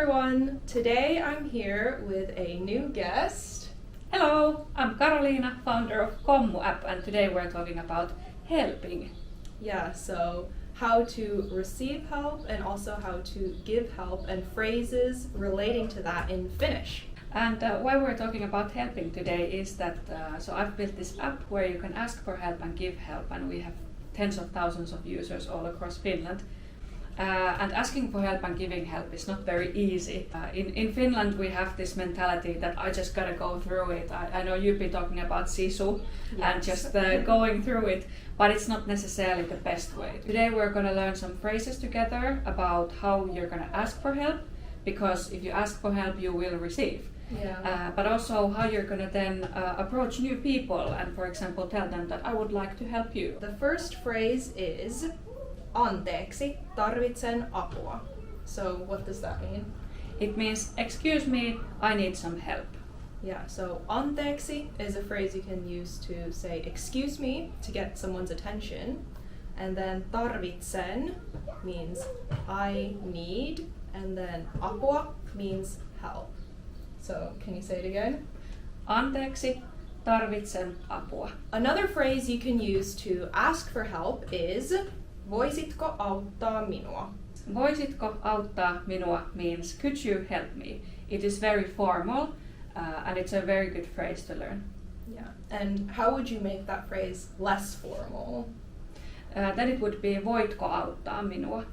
everyone! Today I'm here with a new guest. Hello, I'm Karoliina, founder of Commu App, and today we're talking about helping. Yeah, so how to receive help and also how to give help and phrases relating to that in Finnish. And why we're talking about helping today is that so I've built this app where you can ask for help and give help, and we have tens of thousands of users all across Finland. And asking for help and giving help is not very easy. In Finland we have this mentality that I just gotta go through it. I know you've been talking about sisu and just going through it, but it's not necessarily the best way. Today we're gonna learn some phrases together about how you're gonna ask for help, because if you ask for help you will receive. Yeah. But also how you're gonna then approach new people and, for example, tell them that I would like to help you. The first phrase is anteeksi, tarvitsen apua. So what does that mean? It means, excuse me, I need some help. Yeah, so anteeksi is a phrase you can use to say excuse me to get someone's attention. And then tarvitsen means I need, and then apua means help. So can you say it again? Anteeksi, tarvitsen apua. Another phrase you can use to ask for help is voisitko auttaa minua? Voisitko auttaa minua means could you help me? It is very formal and it's a very good phrase to learn. Yeah. And how would you make that phrase less formal? Then it would be voitko auttaa minua?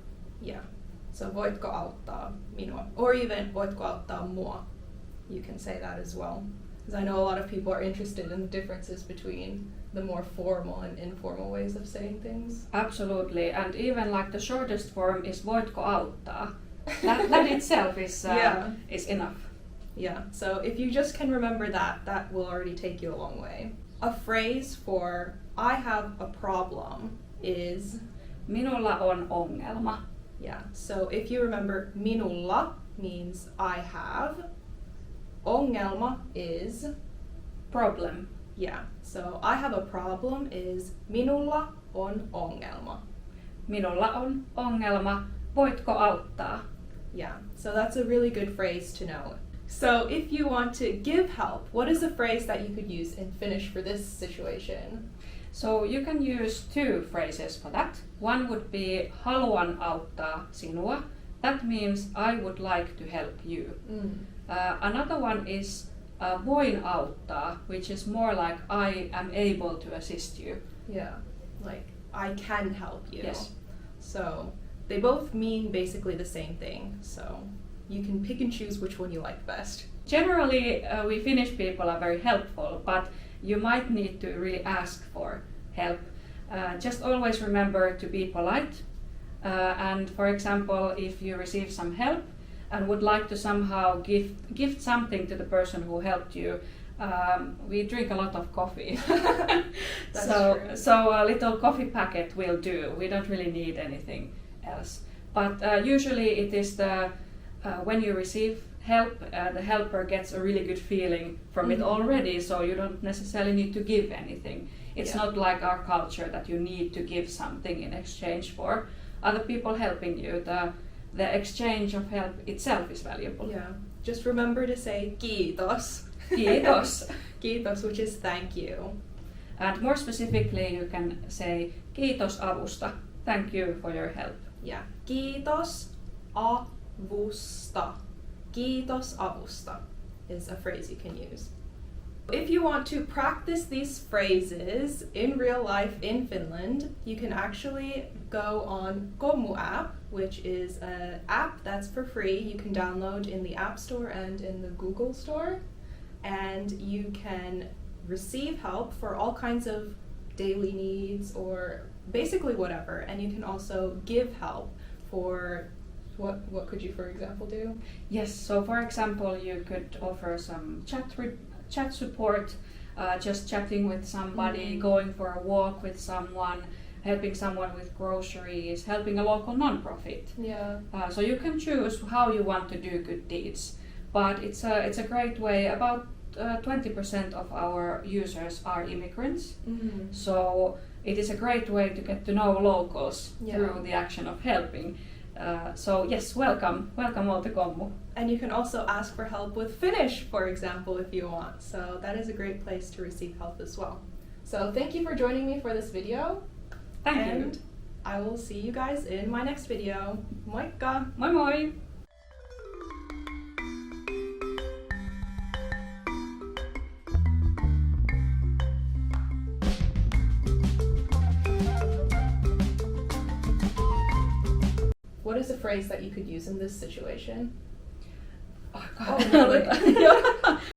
Yeah. So voitko auttaa minua? Or even voitko auttaa mua? You can say that as well. Because I know a lot of people are interested in the differences between the more formal and informal ways of saying things. Absolutely, and even like the shortest form is voitko auttaa. That itself is enough. Yeah, so if you just can remember that, that will already take you a long way. A phrase for I have a problem is minulla on ongelma. Yeah, so if you remember, minulla means I have. Ongelma is problem. Yeah, so I have a problem is minulla on ongelma. Minulla on ongelma, voitko auttaa? Yeah, so that's a really good phrase to know. So if you want to give help, what is a phrase that you could use in Finnish for this situation? So you can use two phrases for that. One would be haluan auttaa sinua. That means I would like to help you. Another one is voin auttaa, which is more like I am able to assist you. Yeah, like I can help you. Yes. So they both mean basically the same thing. So you can pick and choose which one you like best. Generally, we Finnish people are very helpful, but you might need to really ask for help. Just always remember to be polite. And for example, if you receive some help and would like to somehow gift something to the person who helped you, we drink a lot of coffee. So a little coffee packet will do. We don't really need anything else. But usually it is when you receive help, the helper gets a really good feeling from it already, so you don't necessarily need to give anything. It's not like our culture that you need to give something in exchange for other people helping you. The exchange of help itself is valuable. Yeah. Just remember to say kiitos. Kiitos. Kiitos, which is thank you. And more specifically, you can say kiitos avusta. Thank you for your help. Yeah. Kiitos avusta. Kiitos avusta is a phrase you can use. If you want to practice these phrases in real life in Finland, you can actually go on Commu App, which is an app that's for free. You can download in the App Store and in the Google Store. And you can receive help for all kinds of daily needs or basically whatever. And you can also give help for what could you, for example, do? Yes, so for example, you could offer some chat support, just chatting with somebody, going for a walk with someone, helping someone with groceries, helping a local non-profit. Yeah. So you can choose how you want to do good deeds, but it's a great way. About 20% of our users are immigrants, so it is a great way to get to know locals through the action of helping. So yes, welcome all to Commu. And you can also ask for help with Finnish, for example, if you want. So that is a great place to receive help as well. So thank you for joining me for this video. Thank and you. I will see you guys in my next video. Moikka! Moi moi! What is a phrase that you could use in this situation? Oh, Oh, no.